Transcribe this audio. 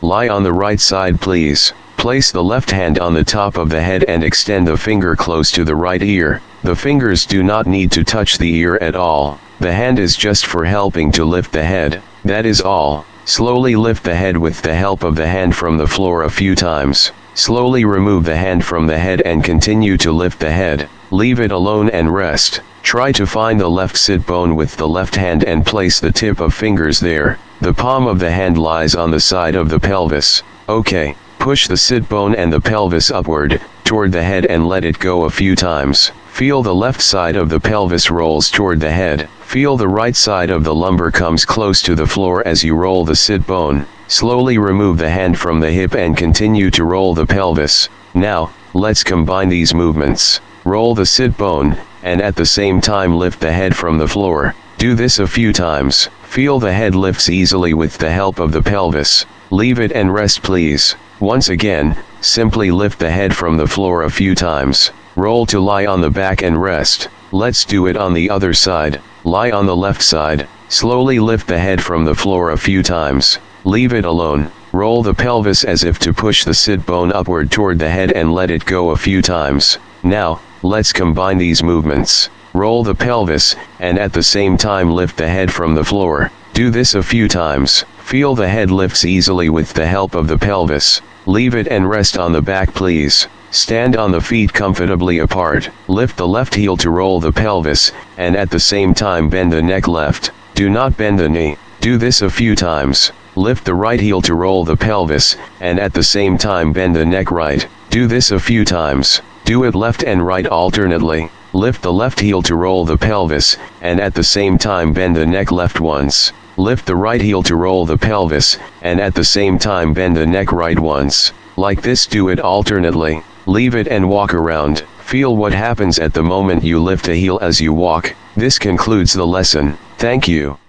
Lie on the right side please. Place the left hand on the top of the head and extend the finger close to the right ear. The fingers do not need to touch the ear at all. The hand is just for helping to lift the head, that is all. Slowly lift the head with the help of the hand from the floor a few times. Slowly remove the hand from the head and continue to lift the head. Leave it alone and rest. Try to find the left sit bone with the left hand and place the tip of fingers there. The palm of the hand lies on the side of the pelvis. Okay, push the sit bone and the pelvis upward, toward the head and let it go a few times. Feel the left side of the pelvis rolls toward the head. Feel the right side of the lumbar comes close to the floor as you roll the sit bone. Slowly remove the hand from the hip and continue to roll the pelvis. Now, let's combine these movements. Roll the sit bone, and at the same time lift the head from the floor. Do this a few times. Feel the head lifts easily with the help of the pelvis. Leave it and rest please. Once again, simply lift the head from the floor a few times. Roll to lie on the back and rest. Let's do it on the other side. Lie on the left side. Slowly lift the head from the floor a few times. Leave it alone. Roll the pelvis as if to push the sit bone upward toward the head and let it go a few times. Now, let's combine these movements. Roll the pelvis, and at the same time lift the head from the floor. Do this a few times. Feel the head lifts easily with the help of the pelvis. Leave it and rest on the back please. Stand on the feet comfortably apart. Lift the left heel to roll the pelvis, and at the same time bend the neck left. Do not bend the knee. Do this a few times. Lift the right heel to roll the pelvis, and at the same time bend the neck right. Do this a few times. Do it left and right alternately. Lift the left heel to roll the pelvis, and at the same time bend the neck left once. Lift the right heel to roll the pelvis, and at the same time bend the neck right once. Like this, do it alternately. Leave it and walk around. Feel what happens at the moment you lift a heel as you walk. This concludes the lesson. Thank you.